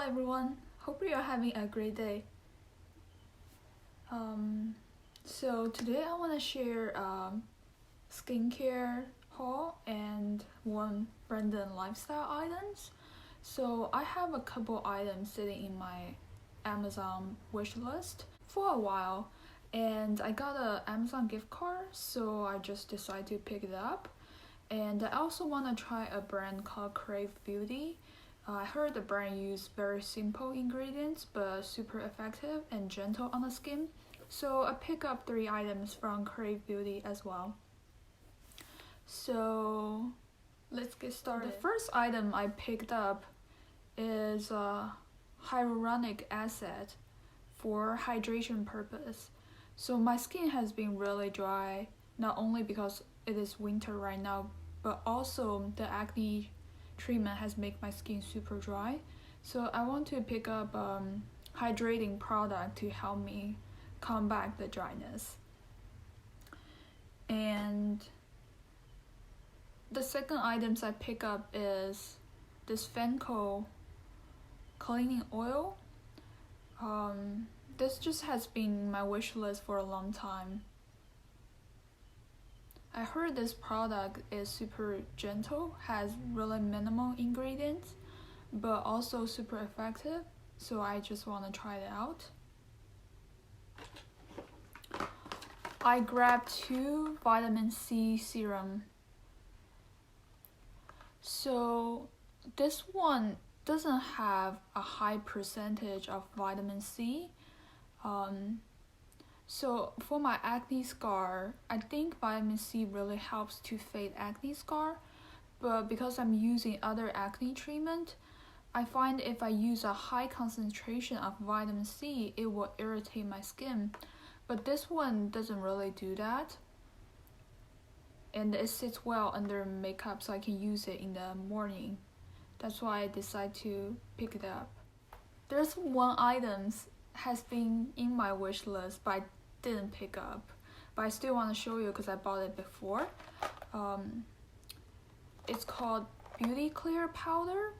everyone, hope you are having a great day. So today I want to share skincare haul and one random lifestyle items. So I have a couple items sitting in my Amazon wish list for a while, and I got a Amazon gift card, so I just decided to pick it up. And I also want to try a brand called KraveBeauty. I heard the brand use very simple ingredients but super effective and gentle on the skin. So I pick up 3 items from KraveBeauty as well. So let's get started. The first item I picked up is hyaluronic acid for hydration purpose. So my skin has been really dry, not only because it is winter right now, but also the acne treatment has made my skin super dry. So I want to pick up hydrating product to help me combat the dryness. And the second items I pick up is this Fancl cleaning oil. This just has been my wish list for a long time. I heard this product is super gentle, has really minimal ingredients, but also super effective, so I just want to try it out. I grabbed 2 vitamin C serum. So this one doesn't have a high percentage of vitamin C. So for my acne scar, I think vitamin C really helps to fade acne scar, but because I'm using other acne treatment, I find if I use a high concentration of vitamin C, it will irritate my skin. But this one doesn't really do that, and it sits well under makeup, so I can use it in the morning. That's why I decided to pick it up. There's one item has been in my wish list, but I didn't pick up, but I still want to show you because I bought it before. It's called Beauty Clear Powder.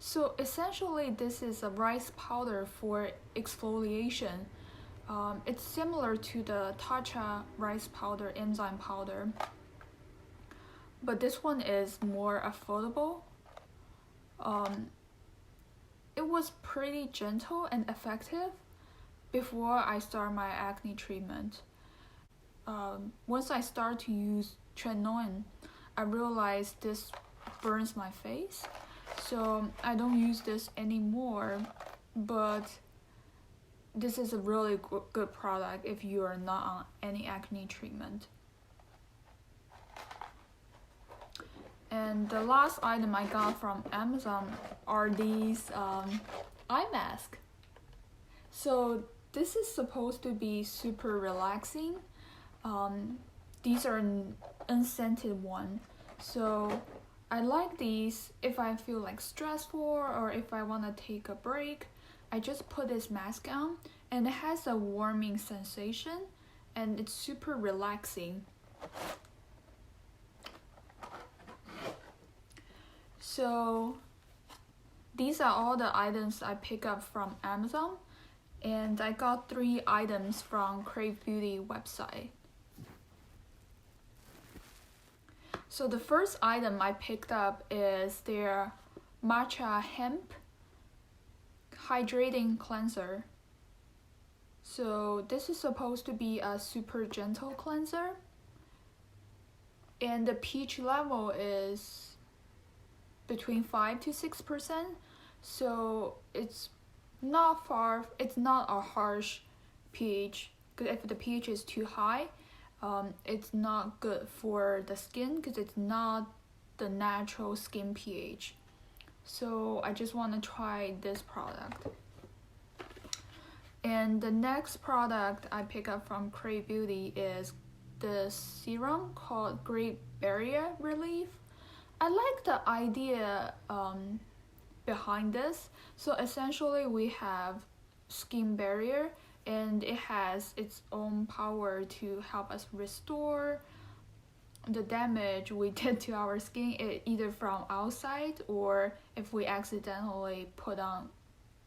So essentially this is a rice powder for exfoliation. It's similar to the Tatcha rice powder, enzyme powder, but this one is more affordable. It was pretty gentle and effective before I start my acne treatment. Once I start to use tretinoin, I realized this burns my face, so I don't use this anymore, but this is a really good product if you are not on any acne treatment. And the last item I got from Amazon are these eye masks. So this is supposed to be super relaxing. These are an unscented one. So I like these if I feel like stressful or if I want to take a break. I just put this mask on, and it has a warming sensation, and it's super relaxing. So these are all the items I pick up from Amazon, and I got 3 items from KraveBeauty website. So the first item I picked up is their matcha hemp hydrating cleanser. So this is supposed to be a super gentle cleanser, and the pH level is between 5 to 6%, so it's not a harsh pH, because if the pH is too high, it's not good for the skin because it's not the natural skin pH. So I just want to try this product. And the next product I pick up from KraveBeauty is the serum called Great Barrier Relief. I like the idea behind this. So essentially we have skin barrier, and it has its own power to help us restore the damage we did to our skin, either from outside or if we accidentally put on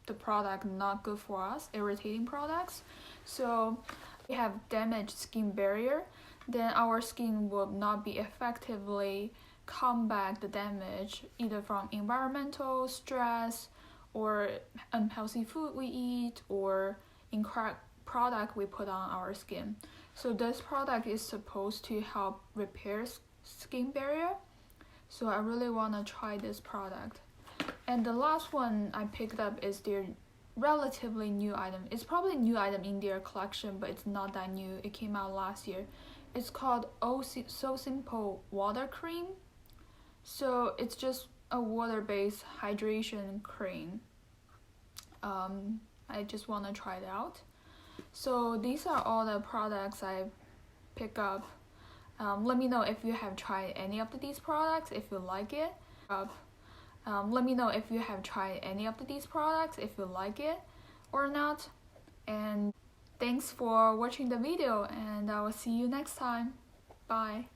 the product not good for us, irritating products. So we have damaged skin barrier, then our skin will not be effectively combat the damage either from environmental stress or unhealthy food we eat or incorrect product we put on our skin. So this product is supposed to help repair skin barrier. So I really want to try this product. And the last one I picked up is their relatively new item. It's probably a new item in their collection, but it's not that new. It came out last year. It's called So Simple Water Cream. So it's just a water-based hydration cream. I just want to try it out. So these are all the products I pick up. Let me know if you have tried any of these products, if you like it. Let me know if you have tried any of these products, if you like it or not. And thanks for watching the video, and I will see you next time. Bye.